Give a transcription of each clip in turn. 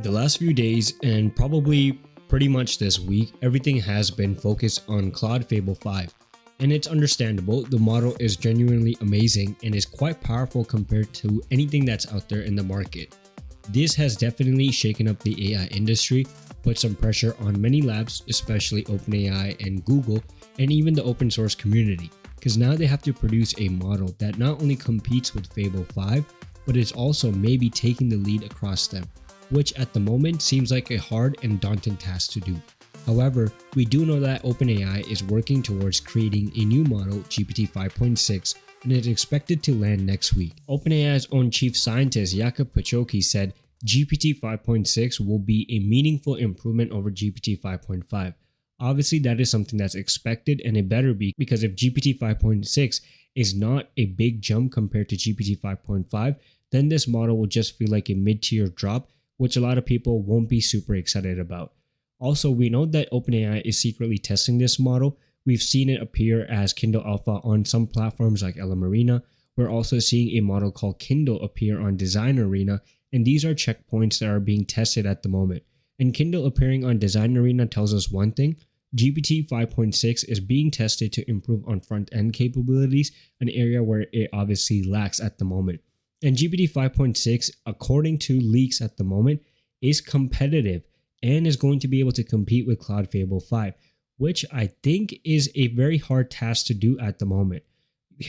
The last few days, and probably pretty much this week, everything has been focused on Claude Fable 5. And it's understandable, the model is genuinely amazing and is quite powerful compared to anything that's out there in the market. This has definitely shaken up the AI industry, put some pressure on many labs, especially OpenAI and Google, and even the open source community, because now they have to produce a model that not only competes with Fable 5, but is also maybe taking the lead across them, which at the moment seems like a hard and daunting task to do. However, we do know that OpenAI is working towards creating a new model, GPT-5.6, and is expected to land next week. OpenAI's own chief scientist Jakub Pachoki said GPT-5.6 will be a meaningful improvement over GPT-5.5. Obviously, that is something that's expected, and it better be, because if GPT-5.6 is not a big jump compared to GPT-5.5, then this model will just feel like a mid-tier drop, which a lot of people won't be super excited about. Also, we know that OpenAI is secretly testing this model. We've seen it appear as Kindle Alpha on some platforms like LM Arena. We're also seeing a model called Kindle appear on Design Arena, and these are checkpoints that are being tested at the moment. And Kindle appearing on Design Arena tells us one thing: GPT 5.6 is being tested to improve on front-end capabilities, an area where it obviously lacks at the moment. And GPT 5.6, according to leaks at the moment, is competitive and is going to be able to compete with Claude Fable 5, which I think is a very hard task to do at the moment.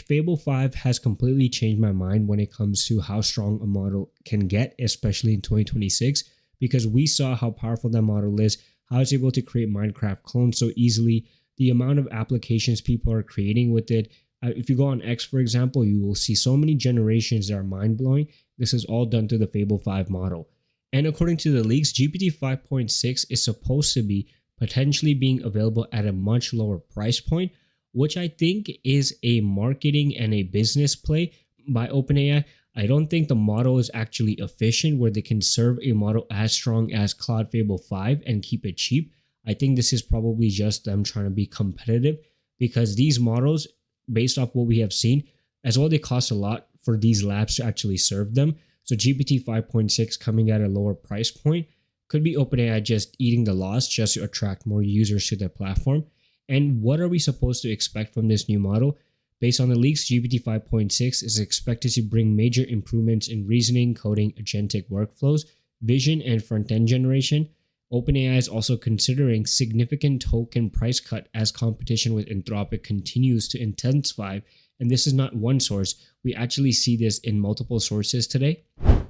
Fable 5 has completely changed my mind when it comes to how strong a model can get, especially in 2026, because we saw how powerful that model is, how it's able to create Minecraft clones so easily, the amount of applications people are creating with it. If you go on X, for example, you will see so many generations that are mind-blowing. This is all done through the Fable 5 model. And according to the leaks, GPT 5.6 is supposed to be potentially being available at a much lower price point, which I think is a marketing and a business play by OpenAI. I don't think the model is actually efficient where they can serve a model as strong as Claude Fable 5 and keep it cheap. I think this is probably just them trying to be competitive, because these models, based off what we have seen, as well, they cost a lot for these labs to actually serve them. So GPT 5.6 coming at a lower price point could be OpenAI just eating the loss just to attract more users to their platform. And what are we supposed to expect from this new model? Based on the leaks, GPT 5.6 is expected to bring major improvements in reasoning, coding, agentic workflows, vision, and front-end generation. OpenAI is also considering significant token price cut as competition with Anthropic continues to intensify. And this is not one source. We actually see this in multiple sources today.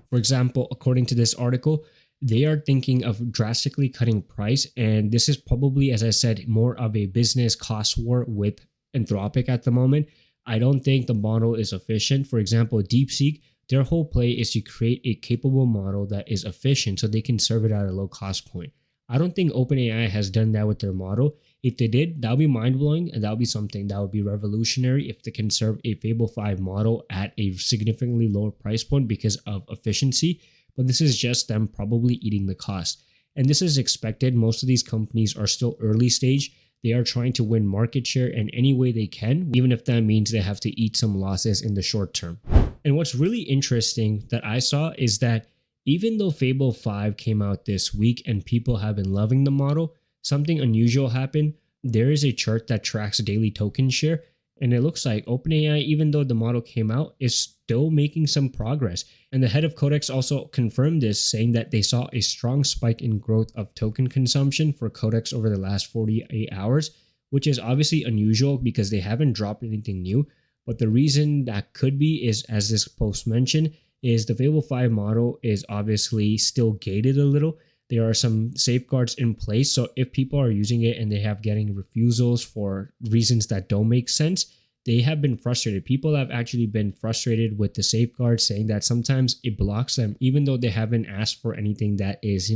For example, according to this article, they are thinking of drastically cutting price. And this is probably, as I said, more of a business cost war with Anthropic at the moment. I don't think the model is efficient. For example, DeepSeek, their whole play is to create a capable model that is efficient so they can serve it at a low cost point. I don't think OpenAI has done that with their model. If they did, that would be mind-blowing, and that would be something that would be revolutionary if they can serve a Fable 5 model at a significantly lower price point because of efficiency. But this is just them probably eating the cost. And this is expected. Most of these companies are still early stage. They are trying to win market share in any way they can, even if that means they have to eat some losses in the short term. And what's really interesting that I saw is that even though Fable 5 came out this week and people have been loving the model, something unusual happened. There is a chart that tracks daily token share, and it looks like OpenAI, even though the model came out, is still making some progress. And the head of Codex also confirmed this, saying that they saw a strong spike in growth of token consumption for Codex over the last 48 hours, which is obviously unusual because they haven't dropped anything new. But the reason that could be is, as this post mentioned, is the Fable 5 model is obviously still gated a little. There are some safeguards in place, so if people are using it and they have getting refusals for reasons that don't make sense, they have been frustrated. People have actually been frustrated with the safeguards, saying that sometimes it blocks them, even though they haven't asked for anything that is,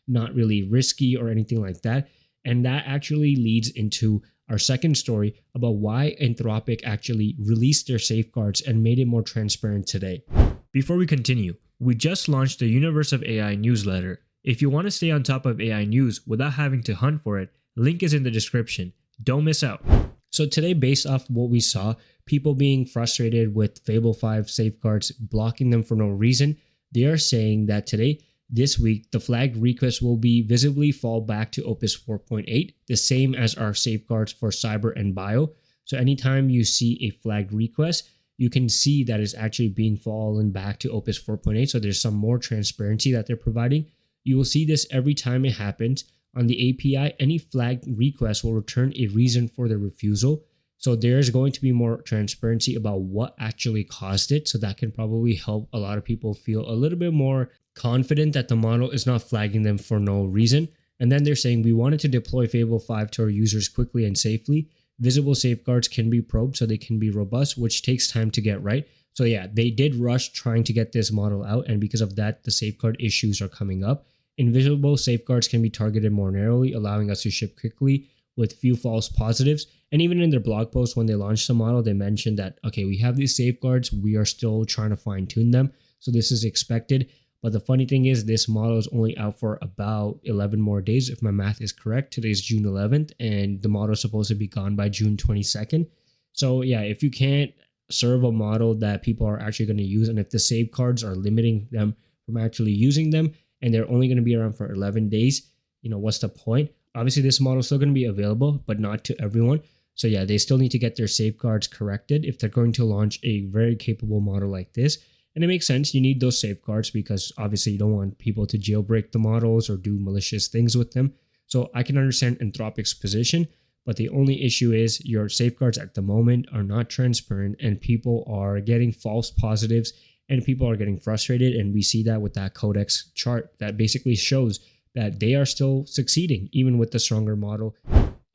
not really risky or anything like that. And that actually leads into our second story about why Anthropic actually released their safeguards and made it more transparent today. Before we continue, we just launched the Universe of AI newsletter. If you want to stay on top of AI news without having to hunt for it, link is in the description. Don't miss out. So today, based off what we saw, people being frustrated with Fable 5 safeguards blocking them for no reason, they are saying that today this week, the flagged request will be visibly fall back to Opus 4.8, the same as our safeguards for cyber and bio. So anytime you see a flagged request, you can see that it's actually being fallen back to Opus 4.8. So there's some more transparency that they're providing. You will see this every time it happens. On the API, any flagged request will return a reason for the refusal. So there's going to be more transparency about what actually caused it. So that can probably help a lot of people feel a little bit more confident that the model is not flagging them for no reason. And then they're saying we wanted to deploy Fable 5 to our users quickly and safely. Visible safeguards can be probed so they can be robust, which takes time to get right. So yeah, they did rush trying to get this model out, and because of that, the safeguard issues are coming up. Invisible safeguards can be targeted more narrowly, allowing us to ship quickly with few false positives. And even in their blog post when they launched the model, they mentioned that, okay, we have these safeguards, we are still trying to fine tune them. So this is expected. But the funny thing is this model is only out for about 11 more days, if my math is correct. Today's June 11th, and the model is supposed to be gone by June 22nd. So yeah, if you can't serve a model that people are actually going to use, and if the safeguards are limiting them from actually using them, and they're only going to be around for 11 days, what's the point? Obviously, this model is still going to be available, but not to everyone. So yeah, they still need to get their safeguards corrected if they're going to launch a very capable model like this. And it makes sense. You need those safeguards because obviously you don't want people to jailbreak the models or do malicious things with them. So I can understand Anthropic's position, but the only issue is your safeguards at the moment are not transparent and people are getting false positives and people are getting frustrated. And we see that with that Codex chart that basically shows that they are still succeeding even with the stronger model.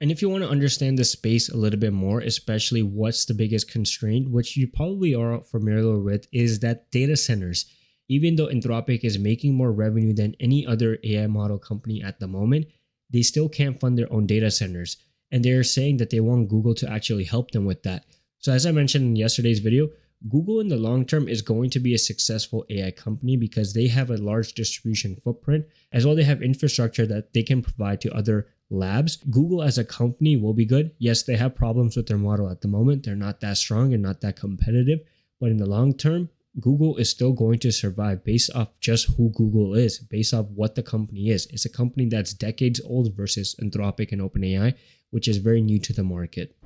And if you want to understand the space a little bit more, especially what's the biggest constraint, which you probably are familiar with, is that data centers. Even though Anthropic is making more revenue than any other AI model company at the moment, they still can't fund their own data centers. And they're saying that they want Google to actually help them with that. So as I mentioned in yesterday's video, Google in the long term is going to be a successful AI company because they have a large distribution footprint, as well they have infrastructure that they can provide to other labs. Google as a company will be good. Yes, they have problems with their model at the moment. They're not that strong and not that competitive, but in the long term, Google is still going to survive based off just who Google is, based off what the company is. It's a company that's decades old versus Anthropic and OpenAI, which is very new to the market.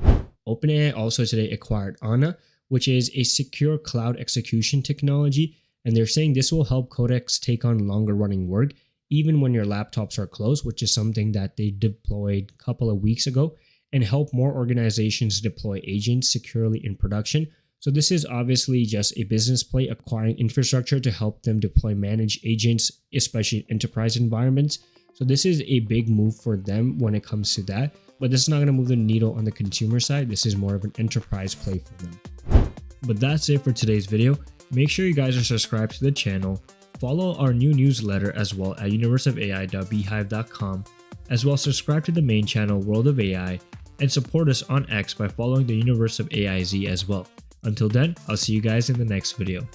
OpenAI also today acquired Ona, which is a secure cloud execution technology, and they're saying this will help Codex take on longer running work even when your laptops are closed, which is something that they deployed a couple of weeks ago, and help more organizations deploy agents securely in production. So this is obviously just a business play, acquiring infrastructure to help them deploy managed agents, especially in enterprise environments. So this is a big move for them when it comes to that, but this is not going to move the needle on the consumer side. This is more of an enterprise play for them. But that's it for today's video. Make sure you guys are subscribed to the channel. Follow our new newsletter as well at universeofai.beehive.com. As well, subscribe to the main channel World of AI and support us on X by following the Universe of AIZ as well. Until then, I'll see you guys in the next video.